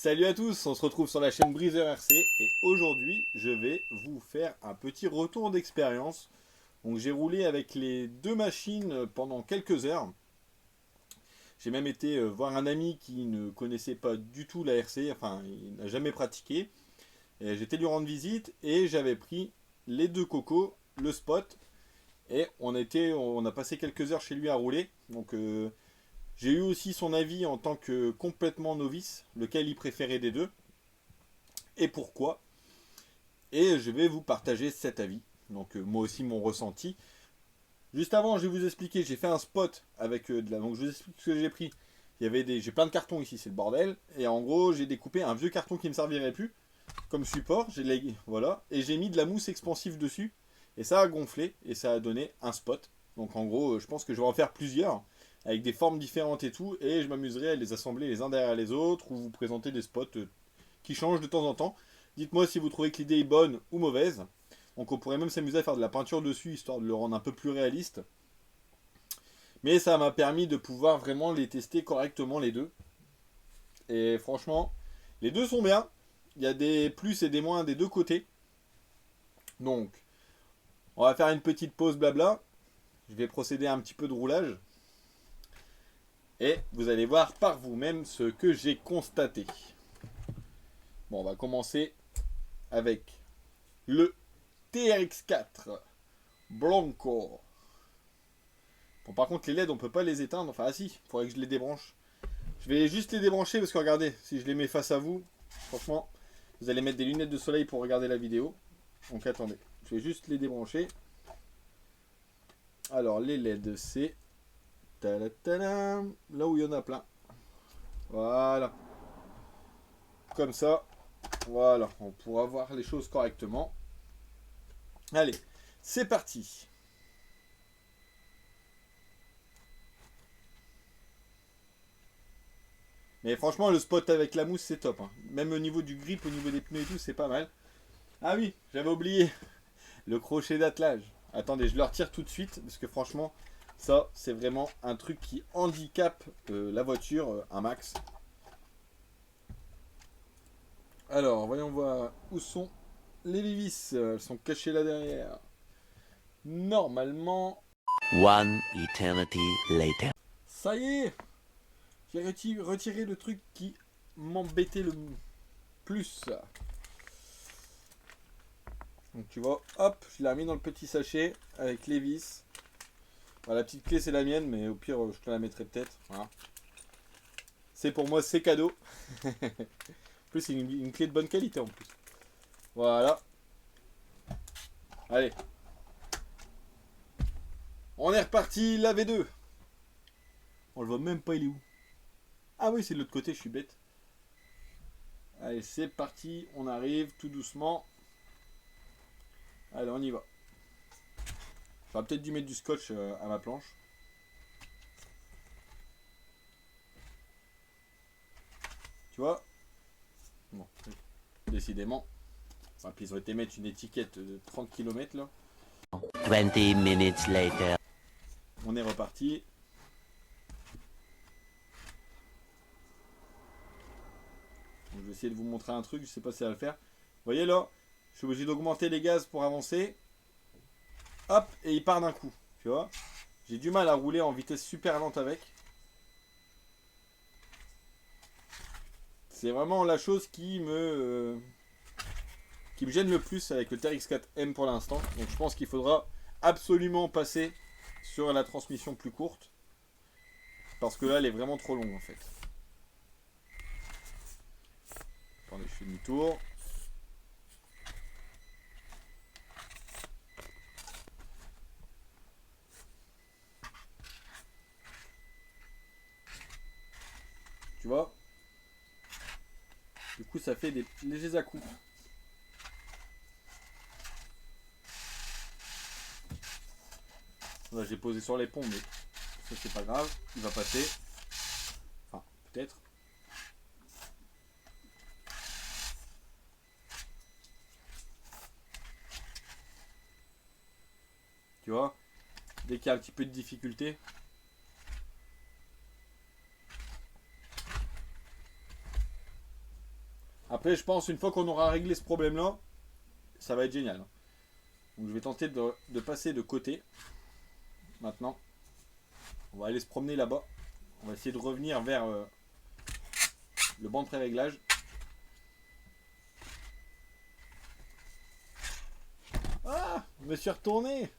Salut à tous, on se retrouve sur la chaîne Breezer RC et aujourd'hui je vais vous faire un petit retour d'expérience. Donc j'ai roulé avec les deux machines pendant quelques heures. J'ai même été voir un ami qui ne connaissait pas du tout la RC, enfin il n'a jamais pratiqué. Et j'étais lui rendre visite et j'avais pris les deux cocos, le spot et on a passé quelques heures chez lui à rouler. Donc j'ai eu aussi son avis en tant que complètement novice, lequel il préférait des deux et pourquoi. Et je vais vous partager cet avis. Donc moi aussi mon ressenti. Juste avant, je vais vous expliquer, j'ai fait un spot avec de la... Donc je vous explique ce que j'ai pris. J'ai plein de cartons ici, c'est le bordel. Et en gros, j'ai découpé un vieux carton qui ne me servirait plus comme support. Voilà. Et j'ai mis de la mousse expansive dessus. Et ça a gonflé et ça a donné un spot. Donc en gros, je pense que je vais en faire plusieurs avec des formes différentes et tout. Et je m'amuserai à les assembler les uns derrière les autres ou vous présenter des spots qui changent de temps en temps. Dites-moi si vous trouvez que l'idée est bonne ou mauvaise. Donc on pourrait même s'amuser à faire de la peinture dessus, histoire de le rendre un peu plus réaliste. Mais ça m'a permis de pouvoir vraiment les tester correctement les deux. Et franchement, les deux sont bien. Il y a des plus et des moins des deux côtés. Donc, on va faire une petite pause blabla. Je vais procéder à un petit peu de roulage. Et vous allez voir par vous-même ce que j'ai constaté. Bon, on va commencer avec le TRX4 Blanco. Bon, par contre, les LED, on peut pas les éteindre. Enfin, ah si, il faudrait que je les débranche. Je vais juste les débrancher parce que regardez, si je les mets face à vous, franchement, vous allez mettre des lunettes de soleil pour regarder la vidéo. Donc attendez, je vais juste les débrancher. Alors, les LED, c'est là où il y en a plein. Voilà. Comme ça, voilà, on pourra voir les choses correctement. Allez, c'est parti. Mais franchement, le spot avec la mousse, c'est top. Hein. Même au niveau du grip, au niveau des pneus et tout, c'est pas mal. Ah oui, j'avais oublié le crochet d'attelage. Attendez, je le retire tout de suite parce que franchement, ça, c'est vraiment un truc qui handicape la voiture un max. Alors, voyons voir où sont les vis. Elles sont cachées là derrière. Normalement, One eternity later. ça y est, j'ai retiré le truc qui m'embêtait le plus. Donc tu vois, hop, je l'ai mis dans le petit sachet avec les vis. Enfin, la petite clé c'est la mienne, mais au pire je te la mettrai peut-être. Voilà. C'est pour moi, c'est cadeau. En plus c'est une clé de bonne qualité en plus. Voilà. Allez. On est reparti, la V2. On le voit même pas, il est où? Ah oui, c'est de l'autre côté, je suis bête. Allez, c'est parti, on arrive tout doucement. Allez, on y va. J'aurais peut-être dû mettre du scotch à ma planche. Tu vois? Bon, décidément. Enfin, puis ils ont été mettre une étiquette de 30 km là. 20 minutes later. On est reparti. Donc, je vais essayer de vous montrer un truc, je sais pas si ça va le faire. Vous voyez là, je suis obligé d'augmenter les gaz pour avancer. Hop, et il part d'un coup. Tu vois? J'ai du mal à rouler en vitesse super lente avec. C'est vraiment la chose qui me gêne le plus avec le TRX4M pour l'instant. Donc je pense qu'il faudra absolument passer sur la transmission plus courte. Parce que là, elle est vraiment trop longue en fait. Attendez, je fais demi-tour. Tu vois? Du coup, ça fait des légers à-coups. Là, j'ai posé sur les ponts, mais ça, c'est pas grave. Il va passer. Enfin, peut-être. Tu vois? Dès qu'il y a un petit peu de difficulté. Après, je pense, une fois qu'on aura réglé ce problème-là, ça va être génial. Donc, je vais tenter de passer de côté. Maintenant, on va aller se promener là-bas. On va essayer de revenir vers le banc de pré-réglage. Ah, je me suis retourné.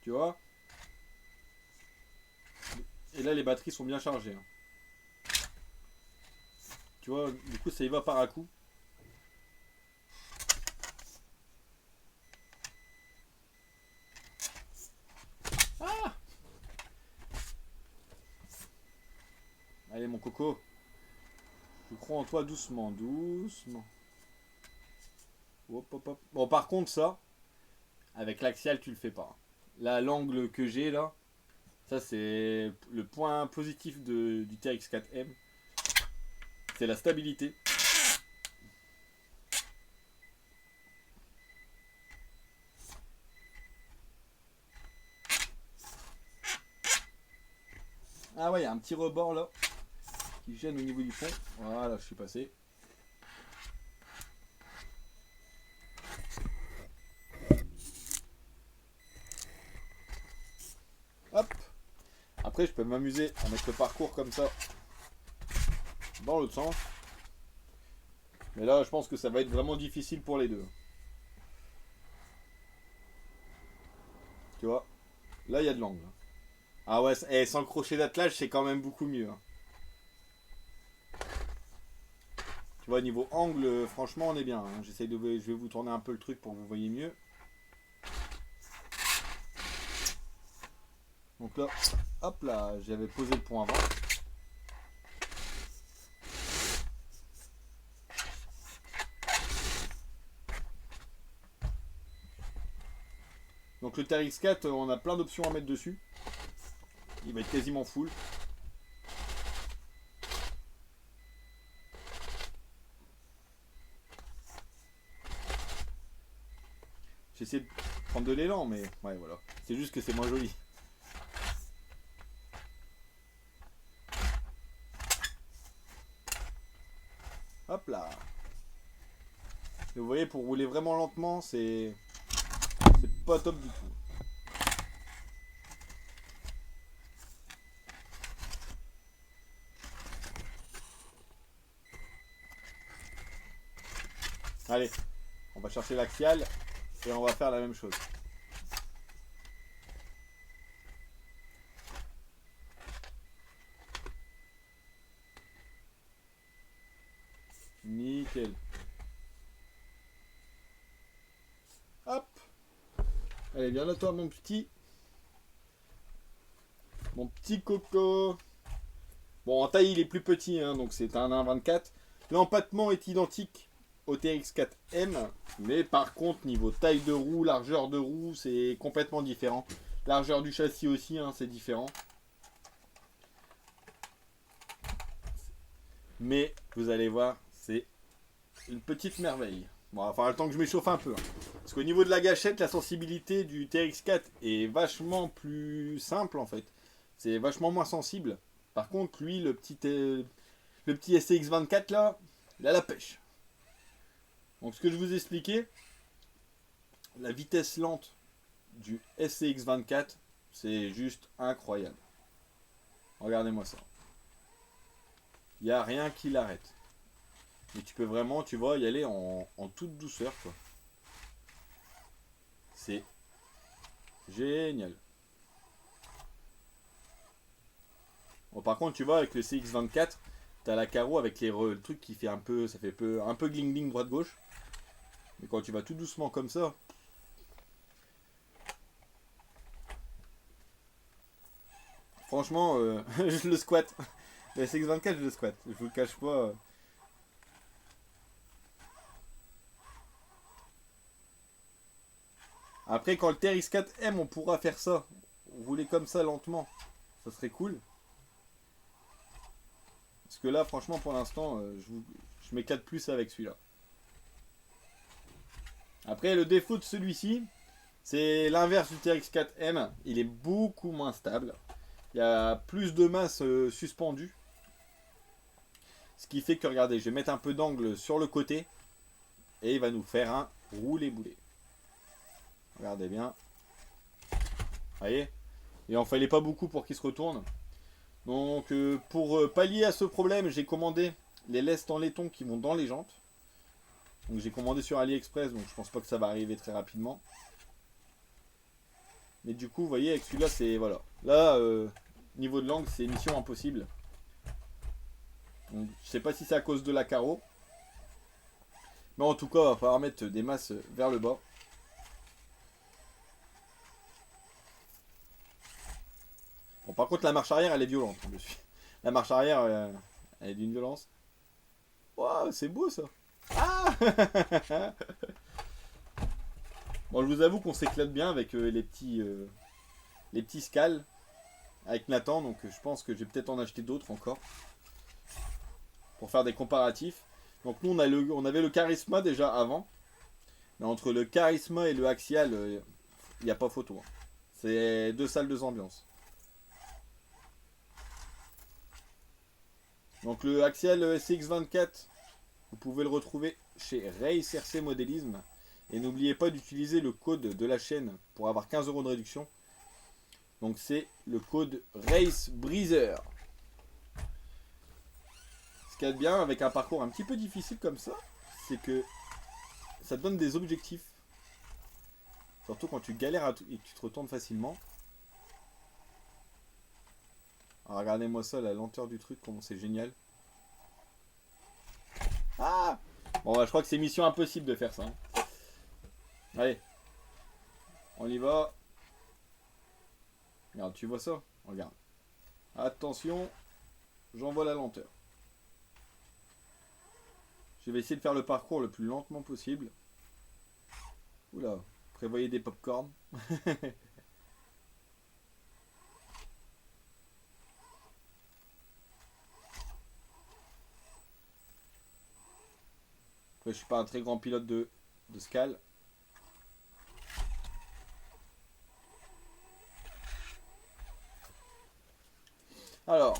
Tu vois? Et là, les batteries sont bien chargées. Hein. Tu vois, du coup, ça y va par à coup. Ah! Allez, mon coco. Je crois en toi doucement, doucement. Hop, hop, hop. Bon, par contre, ça, avec l'axial, tu le fais pas. Là, l'angle que j'ai là, ça c'est le point positif du TRX4M. C'est la stabilité. Ah ouais, il y a un petit rebord là qui gêne au niveau du fond. Voilà, je suis passé. Hop. Après, je peux m'amuser à mettre le parcours comme ça dans l'autre sens. Mais là, je pense que ça va être vraiment difficile pour les deux. Tu vois? Là, il y a de l'angle. Ah ouais, et sans le crochet d'attelage, c'est quand même beaucoup mieux. Hein. Tu vois, niveau angle, franchement, on est bien. Hein. Je vais vous tourner un peu le truc pour que vous voyez mieux. Donc là, hop là, j'avais posé le point avant. Donc le TRX4, on a plein d'options à mettre dessus. Il va être quasiment full. J'essaie de prendre de l'élan, mais ouais, voilà. C'est juste que c'est moins joli. Hop là. Et vous voyez, pour rouler vraiment lentement, c'est pas top du tout. Allez, on va chercher l'axial et on va faire la même chose. Nickel. Hop. Allez, viens là toi mon petit. Mon petit coco. Bon, en taille il est plus petit, hein, donc c'est un 1,24. L'empattement est identique au TRX4M, mais par contre niveau taille de roue, largeur de roue, c'est complètement différent. Largeur du châssis aussi, hein, c'est différent. Mais vous allez voir, c'est une petite merveille. Bon, enfin, le temps que je m'échauffe un peu. Hein. Parce qu'au niveau de la gâchette, la sensibilité du TRX4 est vachement plus simple en fait. C'est vachement moins sensible. Par contre, lui, le petit SCX24 là, il a la pêche. Donc, ce que je vous expliquais, la vitesse lente du SCX24, c'est juste incroyable. Regardez-moi ça. Il n'y a rien qui l'arrête. Mais tu peux vraiment, tu vois, y aller en toute douceur, quoi. C'est génial. Bon, par contre, tu vois, avec le CX24, t'as la carreau avec le truc qui fait un peu, ça fait un peu gling gling droite-gauche. Mais quand tu vas tout doucement comme ça, franchement, je le squatte. Le CX24, je le squatte. Je vous le cache pas. Après, quand le TRX4M, on pourra faire ça. Rouler comme ça lentement. Ça serait cool. Parce que là, franchement, pour l'instant, je m'éclate plus avec celui-là. Après, le défaut de celui-ci, c'est l'inverse du TRX4M. Il est beaucoup moins stable. Il y a plus de masse suspendue. Ce qui fait que, regardez, je vais mettre un peu d'angle sur le côté. Et il va nous faire un roulé-boulé. Regardez bien. Vous voyez? Et en fallait pas beaucoup pour qu'il se retourne. Donc, pour pallier à ce problème, j'ai commandé les lestes en laiton qui vont dans les jantes. Donc j'ai commandé sur AliExpress, donc je pense pas que ça va arriver très rapidement. Mais du coup, vous voyez, avec celui-là, c'est... Voilà. Là, niveau de l'angle, c'est mission impossible. Donc, je sais pas si c'est à cause de la carreau. Mais en tout cas, il va falloir mettre des masses vers le bas. Bon, par contre, la marche arrière, elle est violente. La marche arrière, elle est d'une violence. Waouh, c'est beau ça. Ah. Bon, je vous avoue qu'on s'éclate bien avec les petits scales avec Nathan, donc je pense que je vais peut-être en acheter d'autres encore pour faire des comparatifs. Donc nous on avait le Charisma déjà avant, mais entre le Charisma et le Axial, il n'y a pas photo. Hein. C'est deux salles, deux ambiances. Donc le Axial SX24, vous pouvez le retrouver chez Race RC Modélisme. Et n'oubliez pas d'utiliser le code de la chaîne pour avoir 15 € de réduction. Donc c'est le code Race Breezer. Ce qu'il y a de bien avec un parcours un petit peu difficile comme ça, c'est que ça te donne des objectifs. Surtout quand tu galères et que tu te retournes facilement. Alors regardez-moi ça, la lenteur du truc, comment c'est génial. Ah! Bon bah, je crois que c'est mission impossible de faire ça. Hein. Allez, on y va. Regarde, tu vois ça? Regarde. Attention, j'envoie la lenteur. Je vais essayer de faire le parcours le plus lentement possible. Oula, prévoyez des pop-corn. Après, je suis pas un très grand pilote de scale. Alors,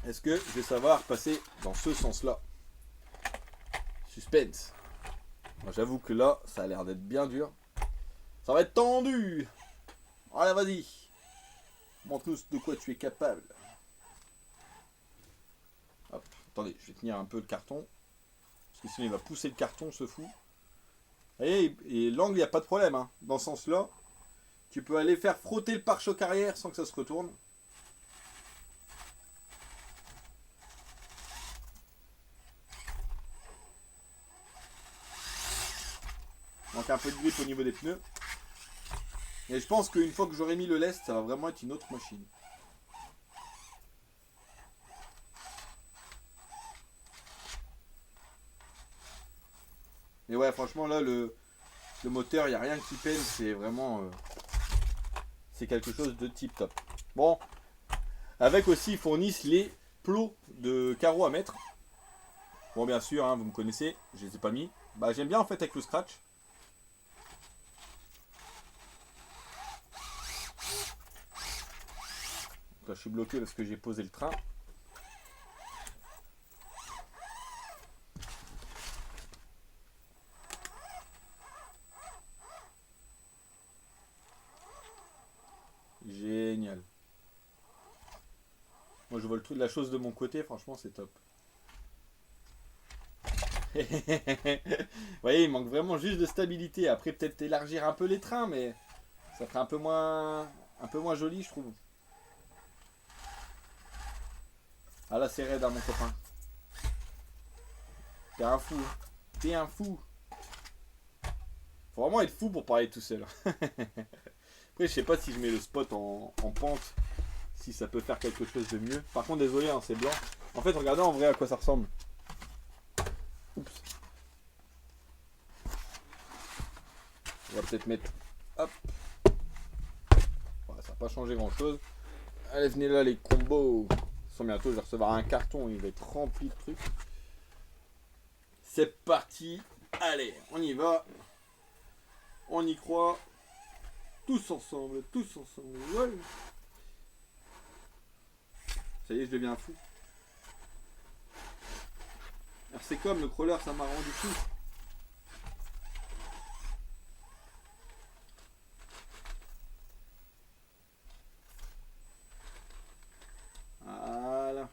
est-ce que je vais savoir passer dans ce sens-là? Suspense. J'avoue que là, ça a l'air d'être bien dur. Ça va être tendu. Allez, vas-y. Montre-nous de quoi tu es capable. Hop, attendez, je vais tenir un peu le carton. Parce que sinon, il va pousser le carton, ce fou. Et l'angle, il n'y a pas de problème. Hein. Dans ce sens-là, tu peux aller faire frotter le pare-choc arrière sans que ça se retourne. Donc un peu de grip au niveau des pneus. Et je pense qu'une fois que j'aurai mis le lest, ça va vraiment être une autre machine. Mais ouais, franchement là, le moteur, il n'y a rien qui peine. C'est vraiment... c'est quelque chose de tip top. Bon, avec aussi, ils fournissent les plots de carreaux à mettre. Bon, bien sûr, hein, vous me connaissez, je ne les ai pas mis. Bah, j'aime bien en fait avec le scratch. Là, je suis bloqué parce que j'ai posé le train. Génial. Moi, je vois le truc de la chose de mon côté, franchement, c'est top. Vous voyez, il manque vraiment juste de stabilité. Après, peut-être élargir un peu les trains, mais ça ferait un peu moins joli, je trouve. Ah là, c'est raide, hein, mon copain. T'es un fou. T'es un fou. Faut vraiment être fou pour parler tout seul. Après, je sais pas si je mets le spot en pente, si ça peut faire quelque chose de mieux. Par contre, désolé, hein, c'est blanc. En fait, regardez en vrai à quoi ça ressemble. Oups. On va peut-être mettre... Hop. Voilà, ça n'a pas changé grand-chose. Allez, venez là, les combos. Bientôt, je vais recevoir un carton. Il va être rempli de trucs. C'est parti. Allez, on y va. On y croit. Tous ensemble, tous ensemble. Ouais. Ça y est, je deviens fou. Alors c'est comme le crawler, ça m'a rendu fou. Voilà.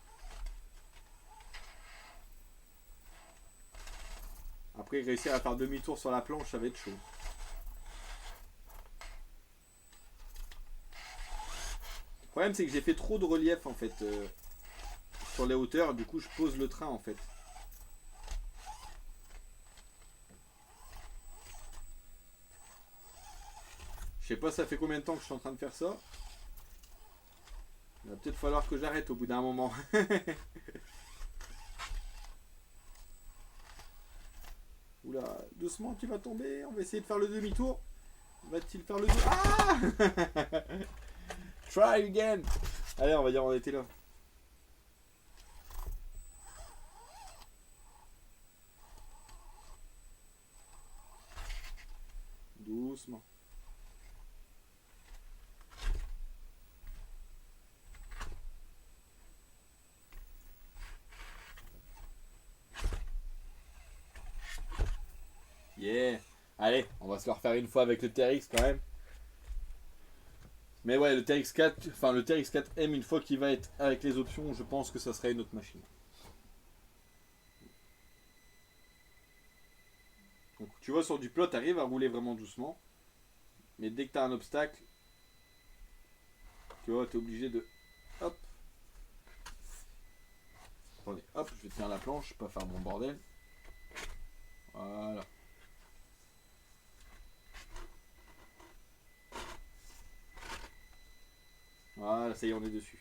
Après, réussir à faire demi-tour sur la planche, ça va être chaud. Le problème, c'est que j'ai fait trop de relief en fait sur les hauteurs. Du coup, je pose le train en fait. Je sais pas, ça fait combien de temps que je suis en train de faire ça. Il va peut-être falloir que j'arrête au bout d'un moment. Oula, doucement, tu vas tomber. On va essayer de faire le demi-tour. Va-t-il faire le demi-tour? Ah Try again. Allez, on va dire on était là. Doucement. Yeah. Allez, on va se le refaire une fois avec le TRX quand même. Mais ouais, le TRX4, enfin le TRX4M, une fois qu'il va être avec les options, je pense que ça serait une autre machine. Donc tu vois, sur du plot, tu arrives à rouler vraiment doucement. Mais dès que tu as un obstacle, tu vois, tu es obligé de... Hop. Attendez, hop, je vais tenir la planche, pas faire mon bordel. Voilà. Voilà, ça y est, on est dessus.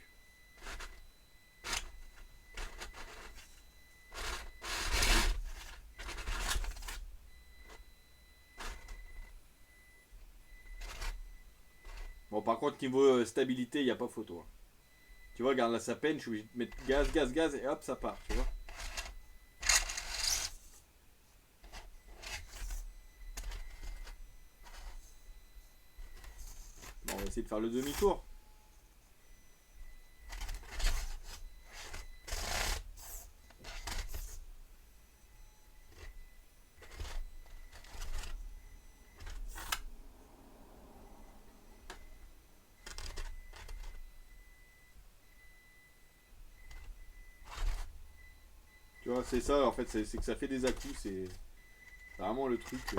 Bon, par contre, niveau stabilité, il n'y a pas photo. Hein. Tu vois, regarde là, ça peine, je suis obligé de mettre gaz, gaz, gaz, et hop, ça part, tu vois. Bon, on va essayer de faire le demi-tour. Tu vois, c'est ça, en fait, c'est que ça fait des à-coups, c'est vraiment le truc.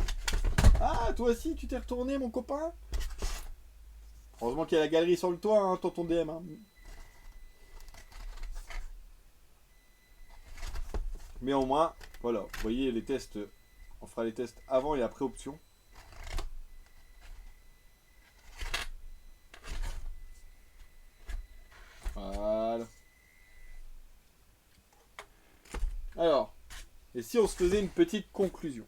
Ah, toi aussi, tu t'es retourné, mon copain. Heureusement qu'il y a la galerie sur le toit, hein, tonton DM. Hein. Mais au moins, voilà, vous voyez les tests, on fera les tests avant et après option. Voilà. Alors, et si on se faisait une petite conclusion?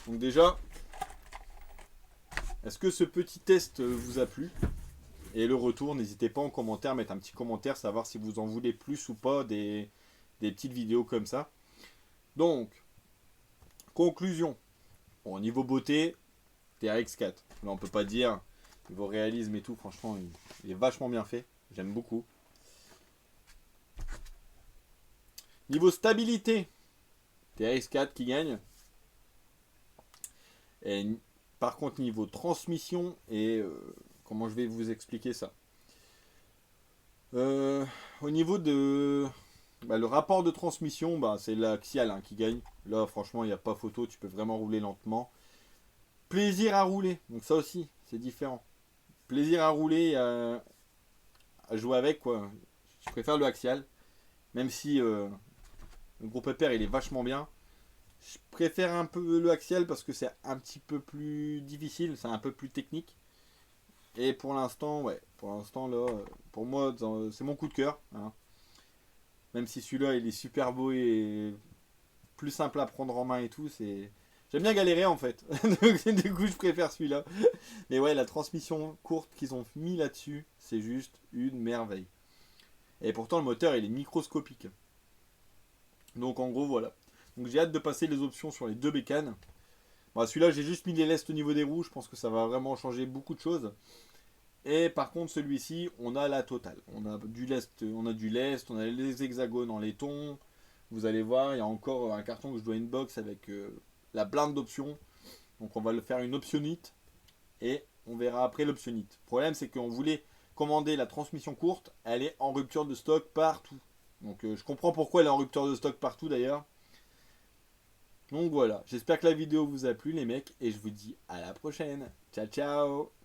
Donc déjà, est-ce que ce petit test vous a plu? Et le retour, n'hésitez pas en commentaire, mettre un petit commentaire, savoir si vous en voulez plus ou pas des petites vidéos comme ça. Donc, conclusion. Bon, au niveau beauté, TRX4. Là, on peut pas dire, niveau réalisme et tout, franchement, il est vachement bien fait. J'aime beaucoup. Niveau stabilité, TRX4 qui gagne. Et par contre, niveau transmission et comment je vais vous expliquer ça, au niveau de le rapport de transmission, c'est l'axial hein, qui gagne. Là, franchement, il n'y a pas photo. Tu peux vraiment rouler lentement. Plaisir à rouler. Donc ça aussi, c'est différent. Plaisir à rouler, à jouer avec quoi. Je préfère le axial, même si le groupe EPR il est vachement bien. Je préfère un peu le axial parce que c'est un petit peu plus difficile, c'est un peu plus technique. Et pour l'instant, ouais, pour l'instant là, pour moi, c'est mon coup de cœur. Hein. Même si celui-là, il est super beau et plus simple à prendre en main et tout, c'est... J'aime bien galérer en fait. Du coup, je préfère celui-là. Mais ouais, la transmission courte qu'ils ont mis là-dessus, c'est juste une merveille. Et pourtant, le moteur, il est microscopique. Donc en gros, voilà. Donc j'ai hâte de passer les options sur les deux bécanes. Bon, celui-là, j'ai juste mis les lestes au niveau des roues. Je pense que ça va vraiment changer beaucoup de choses. Et par contre, celui-ci, on a la totale. On a du lest, on a les hexagones en laiton. Vous allez voir, il y a encore un carton que je dois inbox avec la blinde d'options. Donc on va le faire une optionnite. Et on verra après l'optionnite. Le problème, c'est qu'on voulait commander la transmission courte. Elle est en rupture de stock partout. Donc je comprends pourquoi elle est en rupture de stock partout d'ailleurs. Donc voilà, j'espère que la vidéo vous a plu les mecs. Et je vous dis à la prochaine. Ciao ciao.